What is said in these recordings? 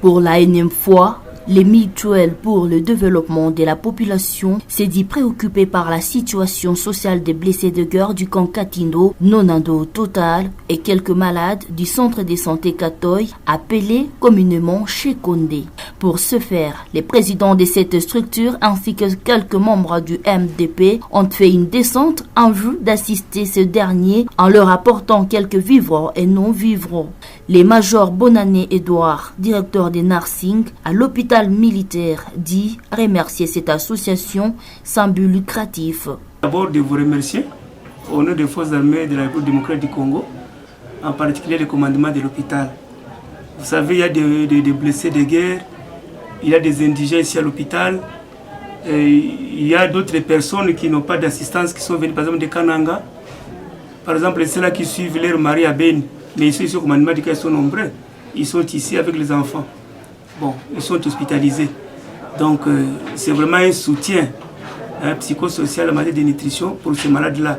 Pour la énième fois, les mutuelles pour le développement de la population s'est dit préoccupée par la situation sociale des blessés de guerre du camp Katindo, Nonando total et quelques malades du centre de santé Katoy, appelé communément chez Condé. Pour ce faire, les présidents de cette structure ainsi que quelques membres du MDP ont fait une descente en vue d'assister ce dernier en leur apportant quelques vivres et non-vivres. Les majors Bonané Edouard, directeur des nursing à l'hôpital militaire, dit remercier cette association sans but lucratif. D'abord de vous remercier au nom des forces armées de la République démocratique du Congo, en particulier le commandement de l'hôpital. Vous savez, il y a des blessés de guerre, il y a des indigents ici à l'hôpital, il y a d'autres personnes qui n'ont pas d'assistance, qui sont venues par exemple de Kananga, par exemple ceux-là qui suivent leur mari à Beni, mais ici au commandement du cas, ils sont nombreux, ils sont ici avec les enfants. Bon, ils sont hospitalisés. Donc, c'est vraiment un soutien psychosocial en matière de nutrition pour ces malades-là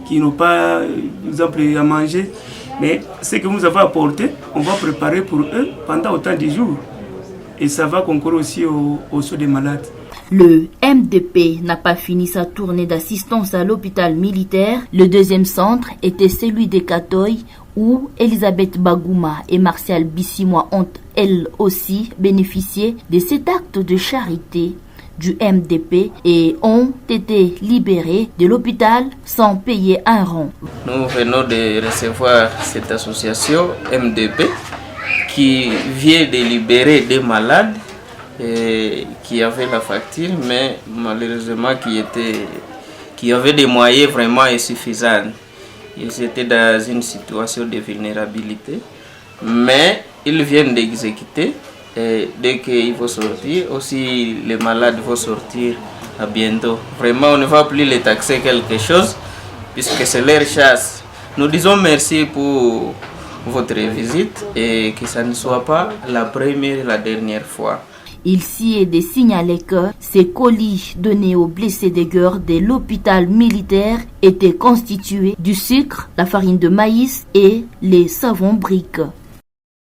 qui n'ont pas, par exemple, à manger. Mais ce que nous avons apporté, on va préparer pour eux pendant autant de jours. Et ça va concourir aussi aux soins des malades. Le MDP n'a pas fini sa tournée d'assistance à l'hôpital militaire. Le deuxième centre était celui de Katoy, où Elisabeth Bagouma et Martial Bissimois ont elles aussi bénéficié de cet acte de charité du MDP et ont été libérés de l'hôpital sans payer un rond. Nous venons de recevoir cette association MDP qui vient de libérer des malades qui avaient la facture, mais malheureusement qui avaient des moyens vraiment insuffisants. Ils étaient dans une situation de vulnérabilité, mais ils viennent d'exécuter. Et dès qu'ils vont sortir, aussi les malades vont sortir à bientôt. Vraiment, on ne va plus les taxer quelque chose, puisque c'est leur chasse. Nous disons merci pour votre visite et que ça ne soit pas la première et la dernière fois. Il s'y est de signaler que ces colis donnés aux blessés de guerre de l'hôpital militaire étaient constitués du sucre, la farine de maïs et les savons briques.